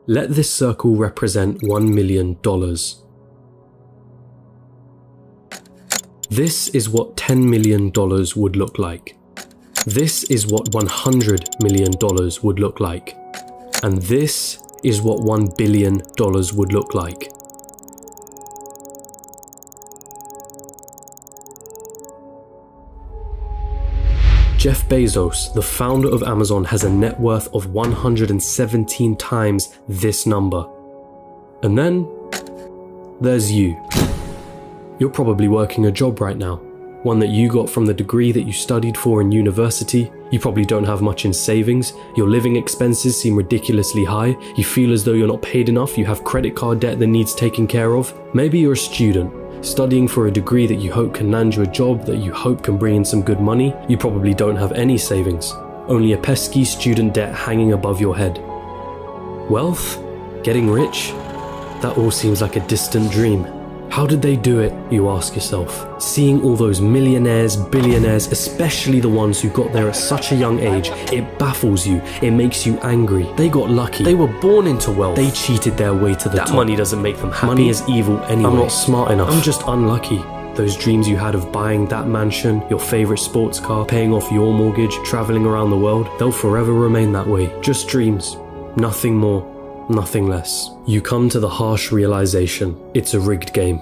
Let this circle represent $1 million. This is what $10 million would look like. This is what $100 million would look like. And this is what $1 billion would look like. Jeff Bezos, the founder of Amazon, has a net worth of 117 times this number. And then there's you. You're probably working a job right now, one that you got from the degree that you studied for in university. You probably don't have much in savings, your living expenses seem ridiculously high, you feel as though you're not paid enough, you have credit card debt that needs taken care of. Maybe you're a student, studying for a degree that you hope can land you a job that you hope can bring in some good money. You probably don't have any savings, only a pesky student debt hanging above your head. Wealth? Getting rich? That all seems like a distant dream. How did they do it, you ask yourself? Seeing all those millionaires, billionaires, especially the ones who got there at such a young age, it baffles you, it makes you angry. They got lucky, they were born into wealth, they cheated their way to the top. That money doesn't make them happy. Money is evil anyway. I'm not smart enough, I'm just unlucky. Those dreams you had of buying that mansion, your favorite sports car, paying off your mortgage, traveling around the world, they'll forever remain that way. Just dreams, nothing more. Nothing less. You come to the harsh realization, it's a rigged game.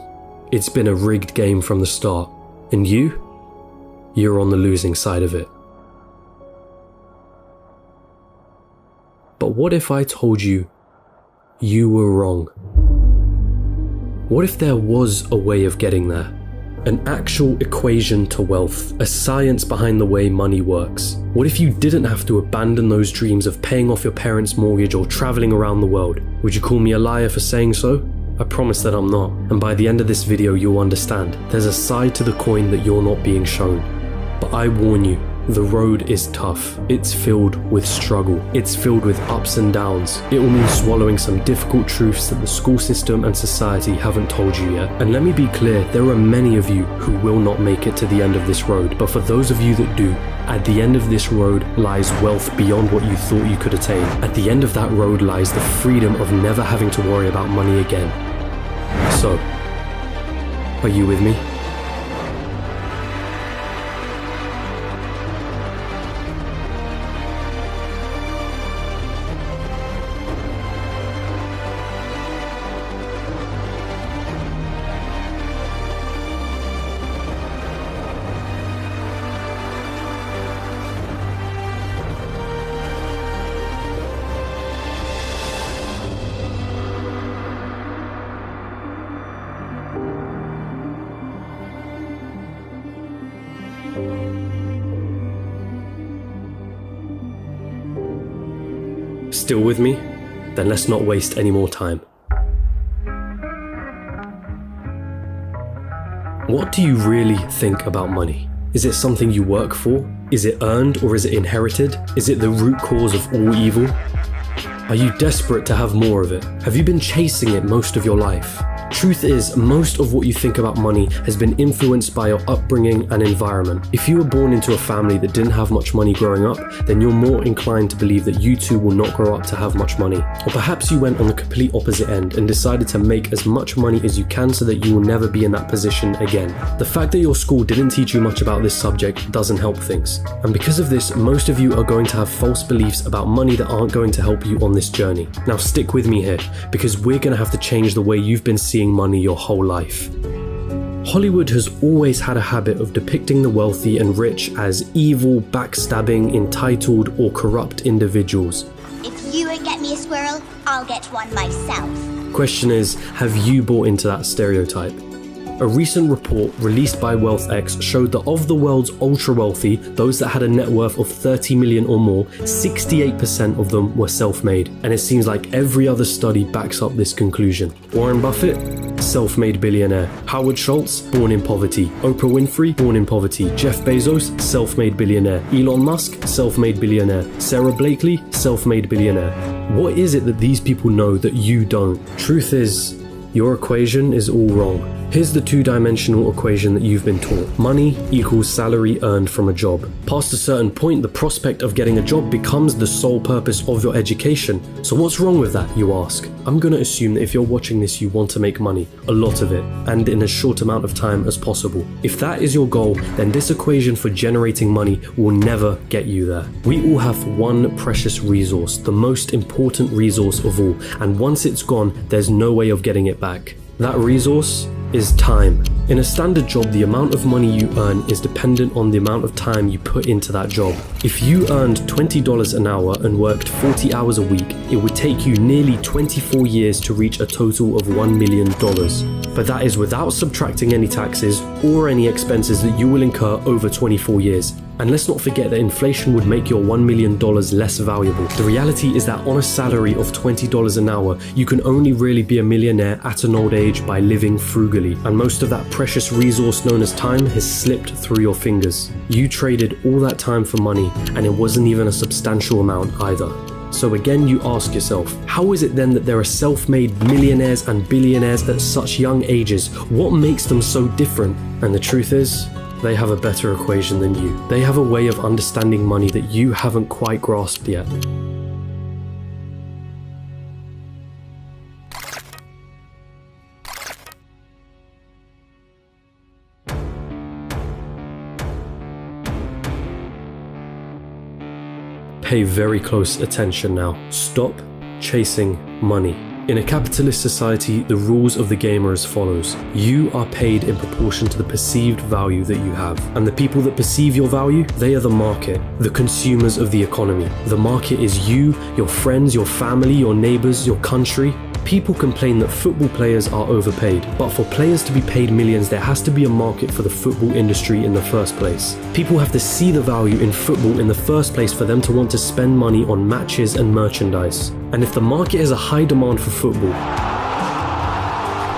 It's been a rigged game from the start. And you're on the losing side of it. But what if I told you you were wrong? What if there was a way of getting there? An actual equation to wealth, a science behind the way money works. What if you didn't have to abandon those dreams of paying off your parents' mortgage or traveling around the world? Would you call me a liar for saying so? I promise that I'm not, and by the end of this video you'll understand. There's a side to the coin that you're not being shown. But I warn you, the road is tough. It's filled with struggle. It's filled with ups and downs. It will mean swallowing some difficult truths that the school system and society haven't told you yet. And let me be clear, there are many of you who will not make it to the end of this road. But for those of you that do, at the end of this road lies wealth beyond what you thought you could attain. At the end of that road lies the freedom of never having to worry about money again. So, are you with me? Still with me? Then let's not waste any more time. What do you really think about money? Is it something you work for? Is it earned or is it inherited? Is it the root cause of all evil? Are you desperate to have more of it? Have you been chasing it most of your life? Truth is, most of what you think about money has been influenced by your upbringing and environment. If you were born into a family that didn't have much money growing up, then you're more inclined to believe that you too will not grow up to have much money. Or perhaps you went on the complete opposite end and decided to make as much money as you can so that you will never be in that position again. The fact that your school didn't teach you much about this subject doesn't help things. And because of this, most of you are going to have false beliefs about money that aren't going to help you on this journey. Now stick with me here, because we're going to have to change the way you've been seeing money your whole life. Hollywood has always had a habit of depicting the wealthy and rich as evil, backstabbing, entitled, or corrupt individuals. If you won't get me a squirrel, I'll get one myself. Question is, have you bought into that stereotype? A recent report released by WealthX showed that of the world's ultra-wealthy, those that had a net worth of 30 million or more, 68% of them were self-made. And it seems like every other study backs up this conclusion. Warren Buffett, self-made billionaire. Howard Schultz, born in poverty. Oprah Winfrey, born in poverty. Jeff Bezos, self-made billionaire. Elon Musk, self-made billionaire. Sarah Blakely, self-made billionaire. What is it that these people know that you don't? Truth is, your equation is all wrong. Here's the two-dimensional equation that you've been taught. Money equals salary earned from a job. Past a certain point, the prospect of getting a job becomes the sole purpose of your education. So what's wrong with that, you ask? I'm gonna assume that if you're watching this, you want to make money, a lot of it, and in as short amount of time as possible. If that is your goal, then this equation for generating money will never get you there. We all have one precious resource, the most important resource of all, and once it's gone, there's no way of getting it back. That resource is time. In a standard job, the amount of money you earn is dependent on the amount of time you put into that job. If you earned $20 an hour and worked 40 hours a week, it would take you nearly 24 years to reach a total of $1 million. But that is without subtracting any taxes or any expenses that you will incur over 24 years. And let's not forget that inflation would make your $1 million less valuable. The reality is that on a salary of $20 an hour, you can only really be a millionaire at an old age by living frugally. And most of that precious resource known as time has slipped through your fingers. You traded all that time for money, and it wasn't even a substantial amount either. So again, you ask yourself, how is it then that there are self-made millionaires and billionaires at such young ages? What makes them so different? And the truth is, they have a better equation than you. They have a way of understanding money that you haven't quite grasped yet. Pay very close attention now. Stop chasing money. In a capitalist society, the rules of the game are as follows. You are paid in proportion to the perceived value that you have. And the people that perceive your value, they are the market, the consumers of the economy. The market is you, your friends, your family, your neighbors, your country. People complain that football players are overpaid, but for players to be paid millions, there has to be a market for the football industry in the first place. People have to see the value in football in the first place for them to want to spend money on matches and merchandise. And if the market has a high demand for football,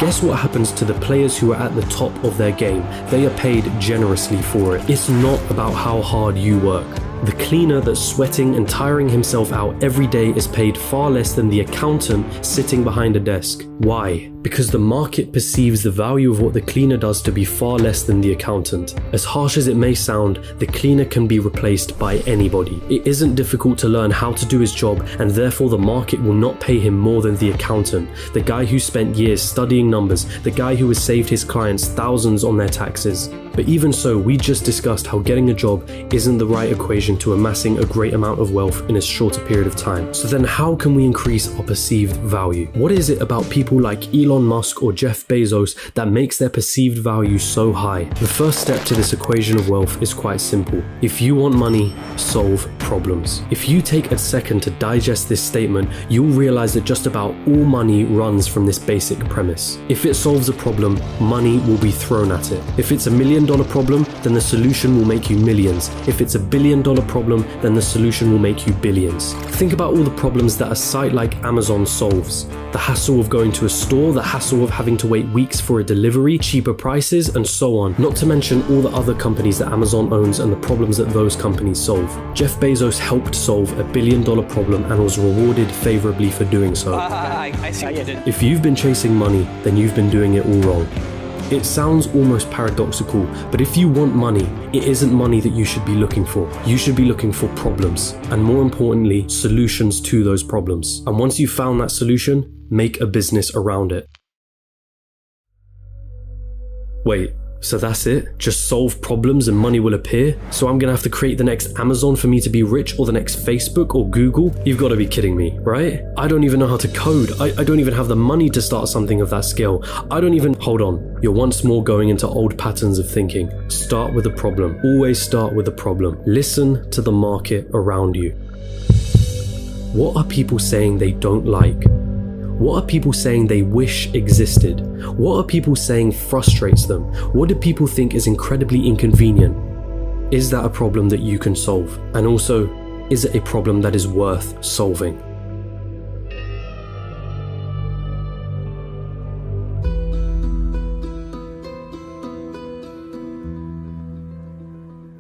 guess what happens to the players who are at the top of their game? They are paid generously for it. It's not about how hard you work. The cleaner that's sweating and tiring himself out every day is paid far less than the accountant sitting behind a desk. Why? Because the market perceives the value of what the cleaner does to be far less than the accountant. As harsh as it may sound, the cleaner can be replaced by anybody. It isn't difficult to learn how to do his job, and therefore the market will not pay him more than the accountant, the guy who spent years studying numbers, the guy who has saved his clients thousands on their taxes. But even so, we just discussed how getting a job isn't the right equation to amassing a great amount of wealth in a shorter period of time. So then how can we increase our perceived value? What is it about people like Elon Musk or Jeff Bezos that makes their perceived value so high? The first step to this equation of wealth is quite simple. If you want money, solve problems. If you take a second to digest this statement, you'll realize that just about all money runs from this basic premise. If it solves a problem, money will be thrown at it. If it's $1 million problem, then the solution will make you millions. If it's $1 billion problem, then the solution will make you billions. Think about all the problems that a site like Amazon solves. The hassle of going to a store, the hassle of having to wait weeks for a delivery, cheaper prices, and so on. Not to mention all the other companies that Amazon owns and the problems that those companies solve. Jeff Bezos helped solve $1 billion problem and was rewarded favorably for doing so. I see what you did. If you've been chasing money, then you've been doing it all wrong. It sounds almost paradoxical, but if you want money, it isn't money that you should be looking for. You should be looking for problems, and more importantly, solutions to those problems. And once you've found that solution, make a business around it. Wait, so that's it? Just solve problems and money will appear? So I'm gonna have to create the next Amazon for me to be rich, or the next Facebook or Google? You've got to be kidding me, right? I don't even know how to code. I don't even have the money to start something of that scale. Hold on. You're once more going into old patterns of thinking. Start with a problem. Always start with a problem. Listen to the market around you. What are people saying they don't like? What are people saying they wish existed? What are people saying frustrates them? What do people think is incredibly inconvenient? Is that a problem that you can solve? And also, is it a problem that is worth solving?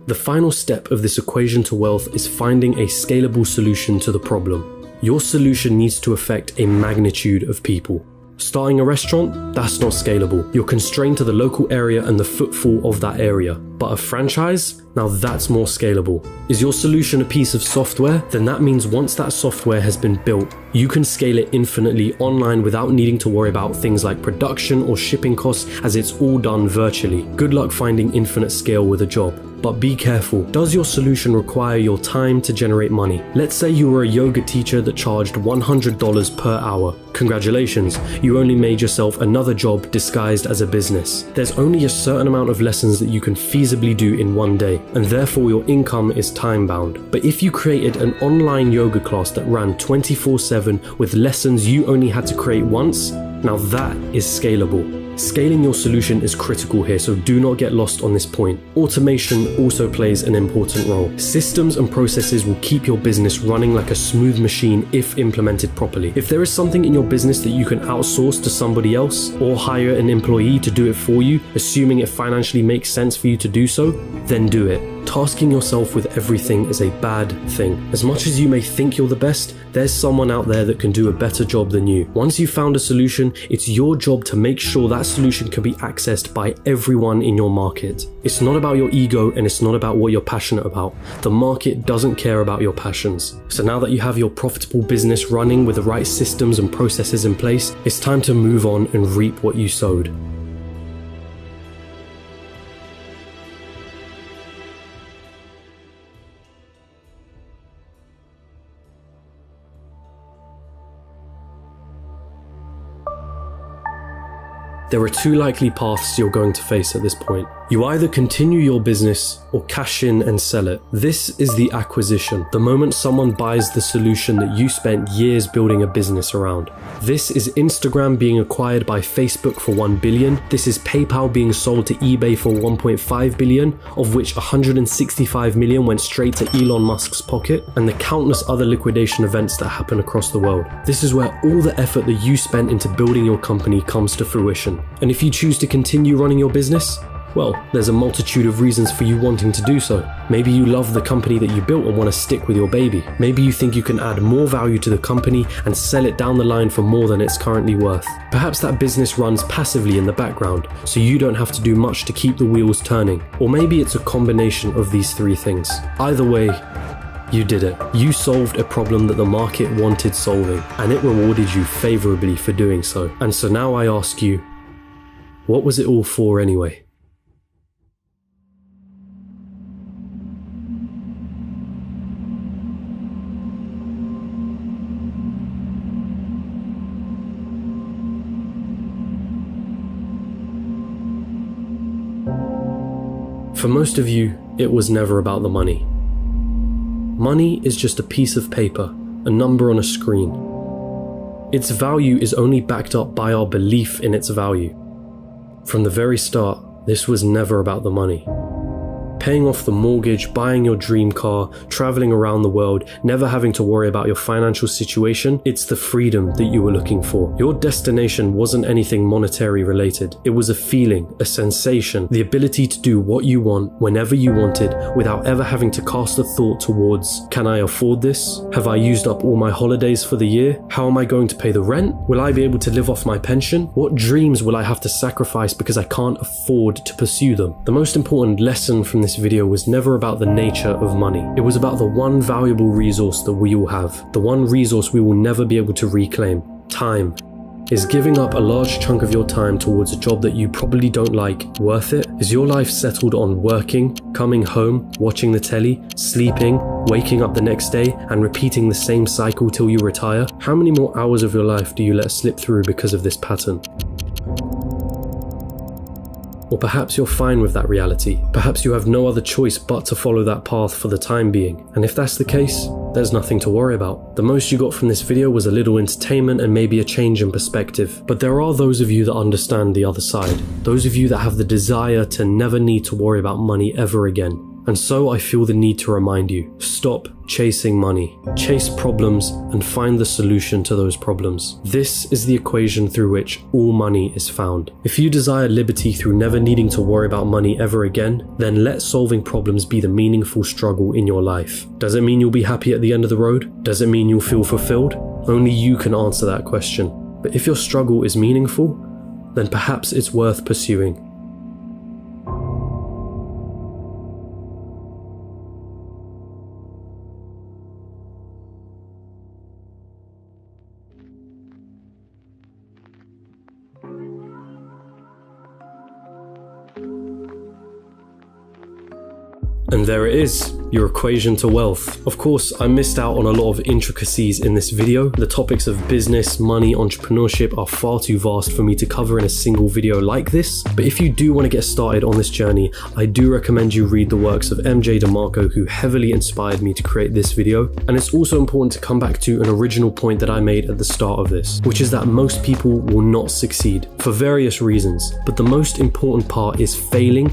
The final step of this equation to wealth is finding a scalable solution to the problem. Your solution needs to affect a magnitude of people. Starting a restaurant? That's not scalable. You're constrained to the local area and the footfall of that area. But a franchise? Now that's more scalable. Is your solution a piece of software? Then that means once that software has been built, you can scale it infinitely online without needing to worry about things like production or shipping costs, as it's all done virtually. Good luck finding infinite scale with a job. But be careful. Does your solution require your time to generate money? Let's say you were a yoga teacher that charged $100 per hour. Congratulations, you only made yourself another job disguised as a business. There's only a certain amount of lessons that you can feasibly do in one day, and therefore your income is time-bound. But if you created an online yoga class that ran 24/7 with lessons you only had to create once, now that is scalable. Scaling your solution is critical here, so do not get lost on this point. Automation also plays an important role. Systems and processes will keep your business running like a smooth machine if implemented properly. If there is something in your business that you can outsource to somebody else or hire an employee to do it for you, assuming it financially makes sense for you to do so, then do it. Tasking yourself with everything is a bad thing. As much as you may think you're the best, there's someone out there that can do a better job than you. Once you've found a solution, it's your job to make sure that solution can be accessed by everyone in your market. It's not about your ego, and it's not about what you're passionate about. The market doesn't care about your passions. So now that you have your profitable business running with the right systems and processes in place, it's time to move on and reap what you sowed. There are two likely paths you're going to face at this point. You either continue your business or cash in and sell it. This is the acquisition, the moment someone buys the solution that you spent years building a business around. This is Instagram being acquired by Facebook for $1 billion. This is PayPal being sold to eBay for $1.5 billion, of which $165 million went straight to Elon Musk's pocket, and the countless other liquidation events that happen across the world. This is where all the effort that you spent into building your company comes to fruition. And if you choose to continue running your business, well, there's a multitude of reasons for you wanting to do so. Maybe you love the company that you built and want to stick with your baby. Maybe you think you can add more value to the company and sell it down the line for more than it's currently worth. Perhaps that business runs passively in the background, so you don't have to do much to keep the wheels turning. Or maybe it's a combination of these three things. Either way, you did it. You solved a problem that the market wanted solving, and it rewarded you favorably for doing so. And so now I ask you, what was it all for anyway? For most of you, it was never about the money. Money is just a piece of paper, a number on a screen. Its value is only backed up by our belief in its value. From the very start, this was never about the money. Paying off the mortgage, buying your dream car, traveling around the world, never having to worry about your financial situation, it's the freedom that you were looking for. Your destination wasn't anything monetary related. It was a feeling, a sensation, the ability to do what you want whenever you wanted without ever having to cast a thought towards, can I afford this? Have I used up all my holidays for the year? How am I going to pay the rent? Will I be able to live off my pension? What dreams will I have to sacrifice because I can't afford to pursue them? The most important lesson from this video was never about the nature of money. It was about the one valuable resource that we all have, the one resource we will never be able to reclaim: time. Is giving up a large chunk of your time towards a job that you probably don't like worth it? Is your life settled on working, coming home, watching the telly, sleeping, waking up the next day, and repeating the same cycle till you retire? How many more hours of your life do you let slip through because of this pattern? Or perhaps you're fine with that reality. Perhaps you have no other choice but to follow that path for the time being. And if that's the case, there's nothing to worry about. The most you got from this video was a little entertainment and maybe a change in perspective. But there are those of you that understand the other side. Those of you that have the desire to never need to worry about money ever again. And so I feel the need to remind you, stop chasing money. Chase problems and find the solution to those problems. This is the equation through which all money is found. If you desire liberty through never needing to worry about money ever again, then let solving problems be the meaningful struggle in your life. Does it mean you'll be happy at the end of the road? Does it mean you'll feel fulfilled? Only you can answer that question. But if your struggle is meaningful, then perhaps it's worth pursuing. And there it is, your equation to wealth. Of course, I missed out on a lot of intricacies in this video. The topics of business, money, entrepreneurship are far too vast for me to cover in a single video like this. But if you do want to get started on this journey, I do recommend you read the works of MJ DeMarco, who heavily inspired me to create this video. And it's also important to come back to an original point that I made at the start of this, which is that most people will not succeed for various reasons. But the most important part is failing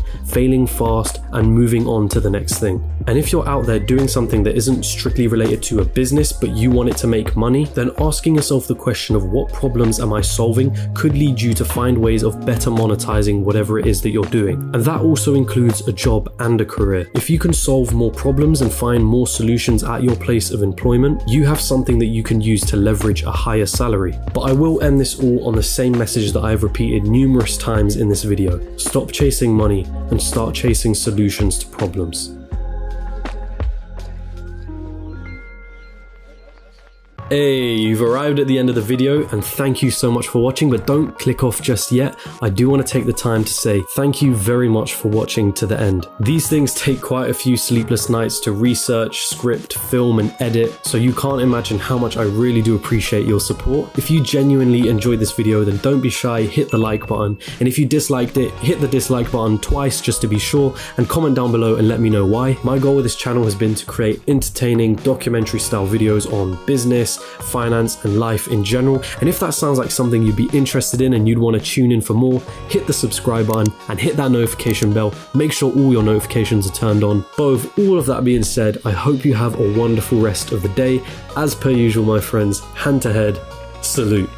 fast, and moving on to the next thing. And if you're out there doing something that isn't strictly related to a business, but you want it to make money, then asking yourself the question of what problems am I solving could lead you to find ways of better monetizing whatever it is that you're doing. And that also includes a job and a career. If you can solve more problems and find more solutions at your place of employment, you have something that you can use to leverage a higher salary. But I will end this all on the same message that I have repeated numerous times in this video. Stop chasing money and start chasing solutions to problems. Hey, you've arrived at the end of the video, and thank you so much for watching, but don't click off just yet. I do want to take the time to say thank you very much for watching to the end. These things take quite a few sleepless nights to research, script, film, and edit, so you can't imagine how much I really do appreciate your support. If you genuinely enjoyed this video, then don't be shy, hit the like button, and if you disliked it, hit the dislike button twice just to be sure, and comment down below and let me know why. My goal with this channel has been to create entertaining documentary style videos on business, finance, and life in general. And if that sounds like something you'd be interested in and you'd want to tune in for more, hit the subscribe button and hit that notification bell. Make sure all your notifications are turned on. But with all of that being said, I hope you have a wonderful rest of the day. As per usual, my friends, hand to head, salute.